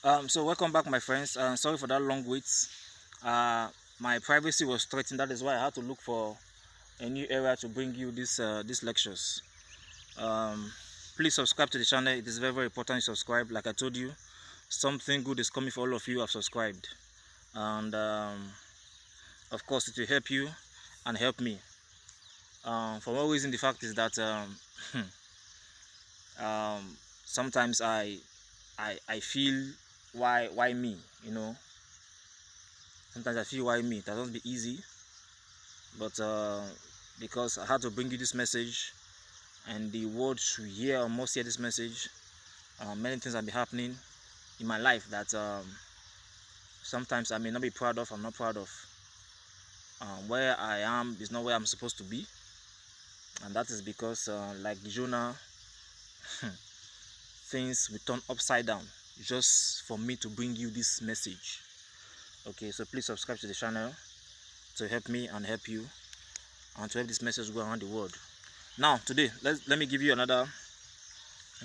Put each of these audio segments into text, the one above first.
So welcome back, my friends. Sorry for that long wait. My privacy was threatened. That is why I had to look for a new area to bring you these lectures. Um, Please subscribe to the channel. It is very, very important you subscribe. Like I told you, something good is coming for all of you who have subscribed, and of course, it will help you and help me. For one reason, the fact is that sometimes I feel why me, sometimes I feel why me. That won't be easy, but because I had to bring you this message, and the world should hear or must hear this message. Many things have been happening in my life that sometimes I may not be proud of. I'm not proud of. Where I am is not where I'm supposed to be, and that is because, like Jonah, things will turn upside down just for me to bring you this message. Okay, so please subscribe to the channel to help me and help you, and to help this message go around the world. Now, today, let me give you another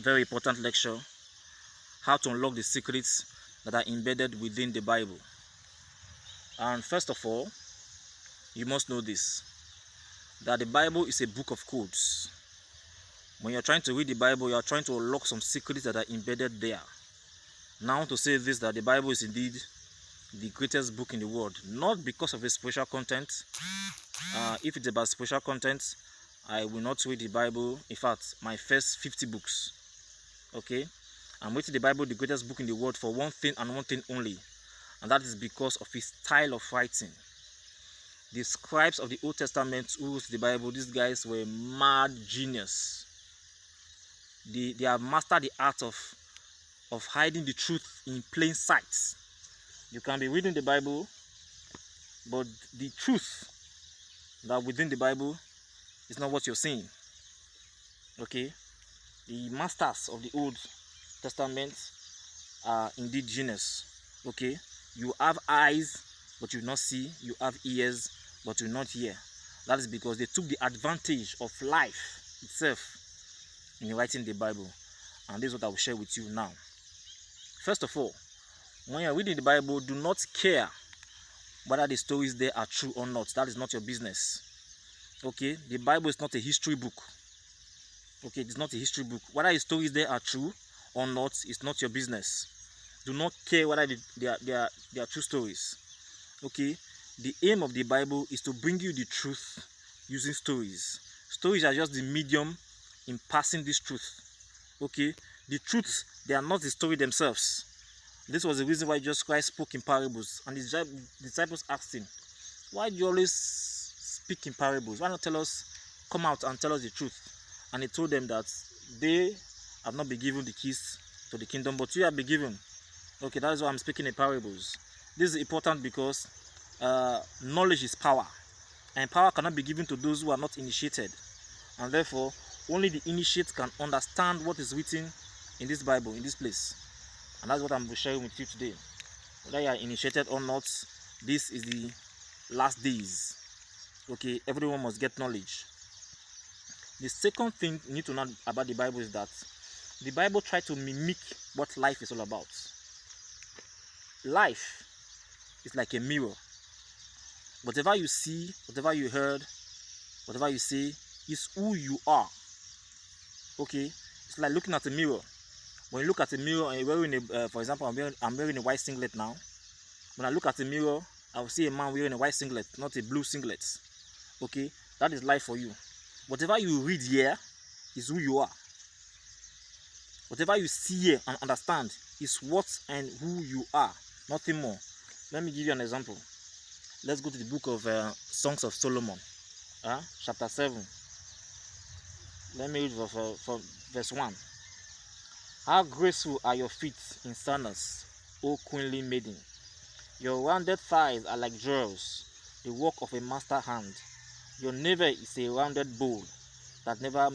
very important lecture: how to unlock the secrets that are embedded within the Bible. And first of all, you must know this, that the Bible is a book of codes. When you're trying to read the Bible, you are trying to unlock some secrets that are embedded there. Now, to say this, that the Bible is indeed the greatest book in the world, not because of its spiritual content. If it's about spiritual content, I will not read the Bible. In fact, my first 50 books, okay, I'm rating the Bible the greatest book in the world for one thing and one thing only, and that is because of its style of writing. The scribes of the Old Testament who wrote the Bible, these guys were mad genius. They have mastered the art of hiding the truth in plain sight. You can be reading the Bible, but the truth that within the Bible is not what you're seeing. Okay, the masters of the Old Testament are indeed genius. Okay, you have eyes but you not see, you have ears but you not hear. That is because they took the advantage of life itself in writing the Bible, and this is what I will share with you now. First of all, when you're reading the Bible, do not care whether the stories there are true or not. That is not your business. Okay, the Bible is not a history book. Okay, it's not a history book. Whether the stories there are true or not is not your business. Do not care whether they are true stories. Okay, the aim of the Bible is to bring you the truth using stories. Stories are just the medium in passing this truth. Okay, the truths, they are not the story themselves. This was the reason why Jesus Christ spoke in parables, and his disciples asked him, why do you always speak in parables? Why not come out and tell us the truth? And he told them that they have not been given the keys to the kingdom, but you have been given. Okay, that is why I'm speaking in parables. This is important because knowledge is power, and power cannot be given to those who are not initiated, and therefore only the initiates can understand what is written in this Bible, in this place. And that's what I'm sharing with you today. Whether you are initiated or not, this is the last days. Okay, everyone must get knowledge. The second thing you need to know about the Bible is that the Bible tries to mimic what life is all about. Life is like a mirror. Whatever you see, whatever you heard, whatever you say is who you are. Okay, it's like looking at a mirror. When you look at a mirror and you're wearing for example, I'm wearing a white singlet now. When I look at a mirror, I will see a man wearing a white singlet, not a blue singlet. Okay, that is life for you. Whatever you read here is who you are. Whatever you see here and understand is what and who you are, nothing more. Let me give you an example. Let's go to the book of Songs of Solomon, chapter 7. Let me read from verse 1. How graceful are your feet in sandals, O queenly maiden. Your rounded thighs are like jewels, the work of a master hand. Your navel is a rounded bowl that never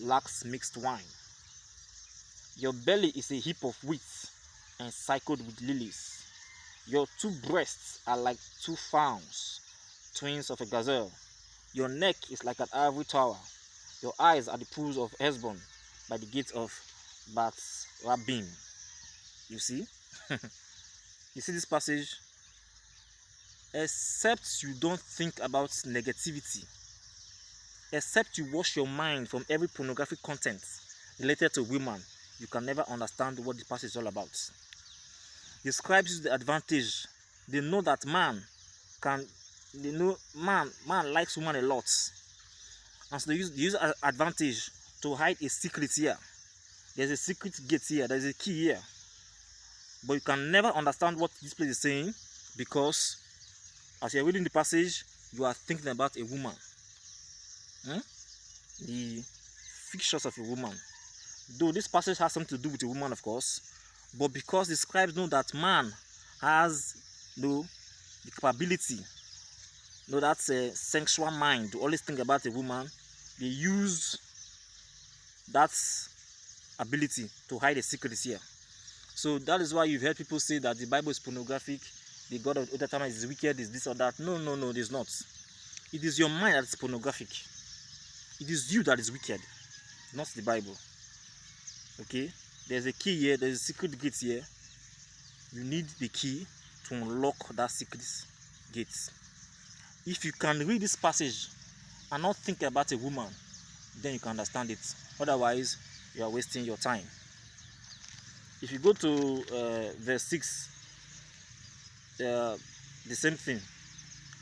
lacks mixed wine. Your belly is a heap of wheat encircled with lilies. Your two breasts are like two fawns, twins of a gazelle. Your neck is like an ivory tower. Your eyes are the pools of Hesbon by the gates of Bath Rabbim. You see? You see this passage? Except you don't think about negativity, except you wash your mind from every pornographic content related to women, you can never understand what the passage is all about. The scribes use the advantage. They know that man likes woman a lot. And so they use advantage to hide a secret here. There's a secret gate here. There's a key here. But you can never understand what this place is saying, because as you're reading the passage, you are thinking about a woman. The fixtures of a woman. Though this passage has something to do with a woman, of course, but because the scribes know that man has the capability, that's a sensual mind to always think about a woman, they use that ability to hide a secret here. So that is why you've heard people say that the Bible is pornographic, the God of the Old Testament is wicked, is this or that. No, it is not. It is your mind that is pornographic. It is you that is wicked, not the Bible. Okay? There's a key here, there's a secret gate here. You need the key to unlock that secret gate. If you can read this passage and not think about a woman, then you can understand it. Otherwise, you are wasting your time. If you go to verse 6, the same thing.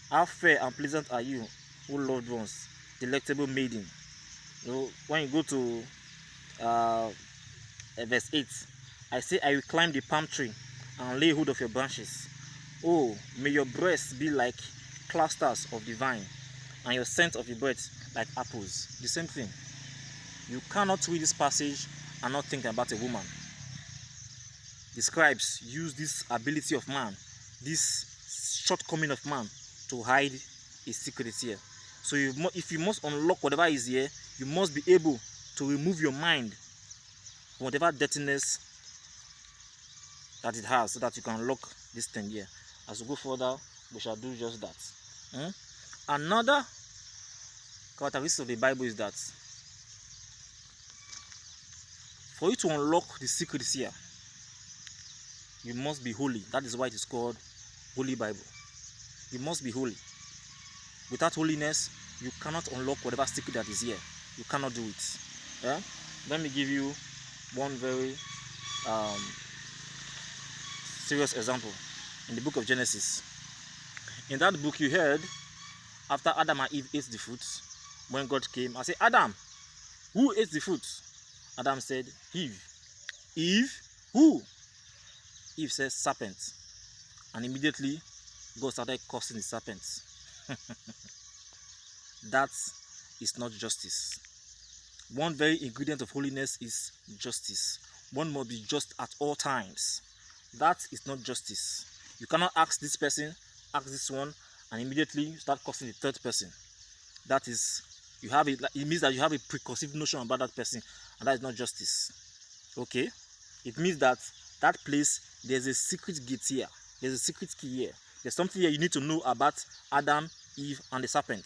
How fair and pleasant are you, O loved ones, delectable maiden. When you go to verse 8, I say, I will climb the palm tree and lay hold of your branches. Oh, may your breasts be like clusters of the vine, and your scent of your breath like apples. The same thing. You cannot read this passage and not think about a woman. The scribes use this ability of man, this shortcoming of man, to hide a secret here. So if you must unlock whatever is here, you must be able to remove your mind from whatever dirtiness that it has, so that you can unlock this thing here. As we go further, we shall do just that. Another characteristic of the Bible is that for you to unlock the secrets here, you must be holy. That is why it is called Holy Bible. You must be holy. Without holiness, you cannot unlock whatever secret that is here. You cannot do it. Yeah? Let me give you one very serious example. In the book of Genesis. In that book, you heard, after Adam and Eve ate the fruit, when God came, I said, Adam, who ate the fruit? Adam said, Eve. Eve? Who? Eve says, serpent. And immediately, God started cursing the serpent. That is not justice. One very ingredient of holiness is justice. One must be just at all times. That is not justice. You cannot ask this person, ask this one, and immediately start cursing the third person. That is, it means that you have a preconceived notion about that person, and that is not justice. Okay? It means that place, there's a secret gate here. There's a secret key here. There's something here you need to know about Adam, Eve, and the serpent.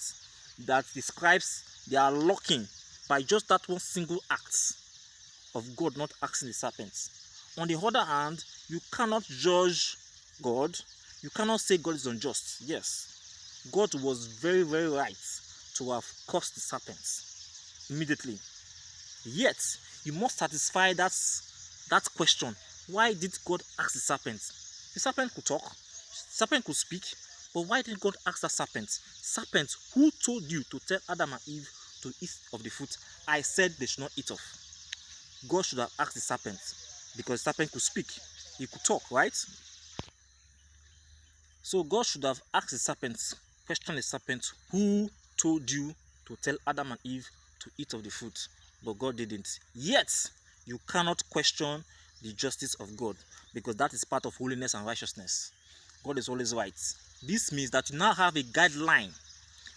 That the scribes, they are locking by just that one single act of God not asking the serpent. On the other hand, you cannot judge God. You cannot say God is unjust. Yes, God was very, very right to have cursed the serpent immediately. Yet, you must satisfy that question. Why did God ask the serpent? The serpent could talk. The serpent could speak. But why didn't God ask the serpent? Serpent, who told you to tell Adam and Eve to eat of the fruit I said they should not eat of? God should have asked the serpent, because the serpent could speak. He could talk, right? So God should have asked the serpent, questioned the serpent, who told you to tell Adam and Eve to eat of the fruit? But God didn't. Yet, you cannot question the justice of God, because that is part of holiness and righteousness. God is always right. This means that you now have a guideline.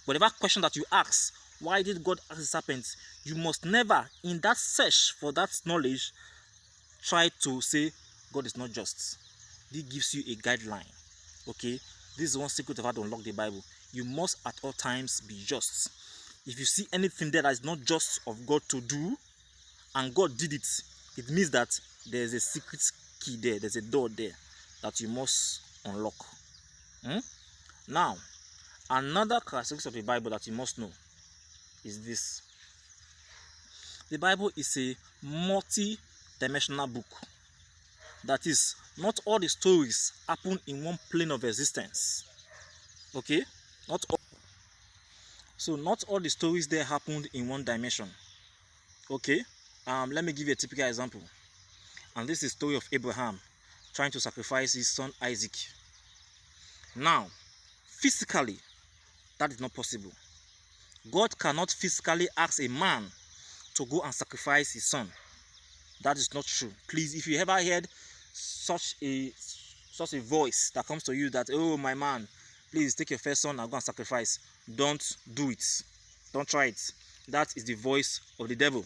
Whatever question that you ask, why did God ask the serpent? You must never, in that search for that knowledge, try to say God is not just. This gives you a guideline. Okay? This is one secret of how to unlock the Bible. You must at all times be just. If you see anything there that is not just of God to do, and God did it, it means that there is a secret key there. There's a door there that you must unlock. Now, another characteristic of the Bible that you must know is this. The Bible is a multi-dimensional book. That is, not all the stories happen in one plane of existence. Okay? Not all the stories there happened in one dimension. Okay? Let me give you a typical example. And this is the story of Abraham trying to sacrifice his son Isaac. Now, physically, that is not possible. God cannot physically ask a man to go and sacrifice his son. That is not true. Please, if you ever heard such a voice that comes to you that, oh my man, please take your first son and go and sacrifice, don't do it. Don't try it. That is the voice of the devil.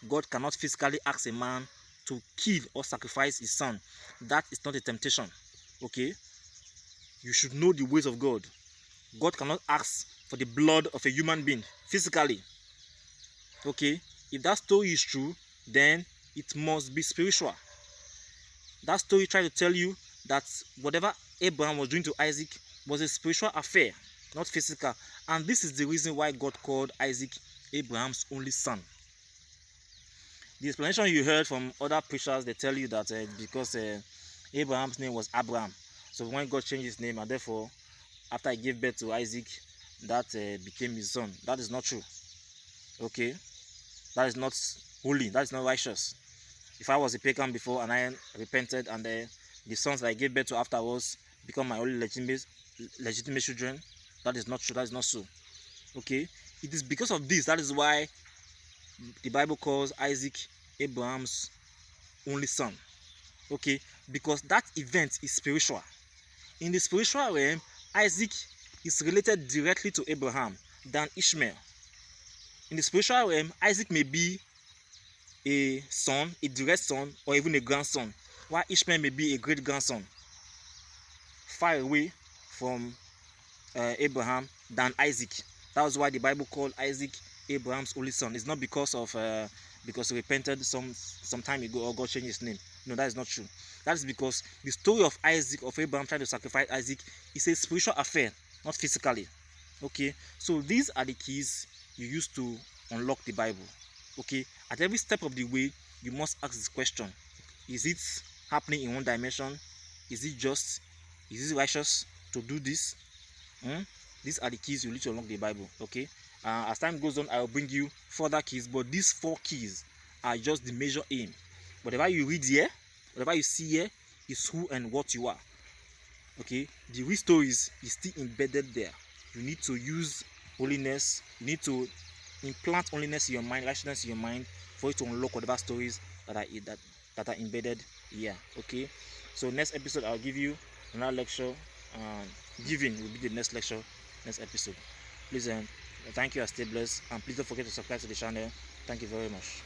God cannot physically ask a man to kill or sacrifice his son. That is not a temptation. Okay? You should know the ways of God. God cannot ask for the blood of a human being physically. Okay? If that story is true, then it must be spiritual. That story tried to tell you that whatever Abraham was doing to Isaac was a spiritual affair, not physical. And this is the reason why God called Isaac Abraham's only son. The explanation you heard from other preachers, they tell you that because Abraham's name was Abraham, so when God changed his name, and therefore after he gave birth to Isaac, that became his son. That is not true. Okay? That is not holy. That is not righteous. If I was a pagan before and I repented, and the sons that I gave birth to afterwards become my only legitimate children, that is not true. That is not so. Okay? It is because of this. That is why the Bible calls Isaac Abraham's only son. Okay? Because that event is spiritual. In the spiritual realm, Isaac is related directly to Abraham than Ishmael. In the spiritual realm, Isaac may be a son, a direct son, or even a grandson, while Ishmael may be a great grandson, far away from Abraham than Isaac. That was why the Bible called Isaac Abraham's only son. It's not because he repented some time ago or God changed his name. No, that is not true. That is because the story of Abraham trying to sacrifice Isaac is a spiritual affair, not physically. Okay, so these are the keys you use to unlock the Bible. Okay, at every step of the way, you must ask this question: is it happening in one dimension? Is it just? Is it righteous to do this? These are the keys you need to unlock the Bible. Okay, as time goes on, I will bring you further keys, but these 4 keys are just the major aim. Whatever you read here, whatever you see here, is who and what you are. Okay, the real stories is still embedded there. You need to use holiness. You need to implant holiness in your mind, righteousness in your mind, for you to unlock whatever stories that are embedded here. Okay, so next episode I'll give you another lecture. Giving will be the next lecture, next episode. Please, thank you and stay blessed, and please don't forget to subscribe to the channel. Thank you very much.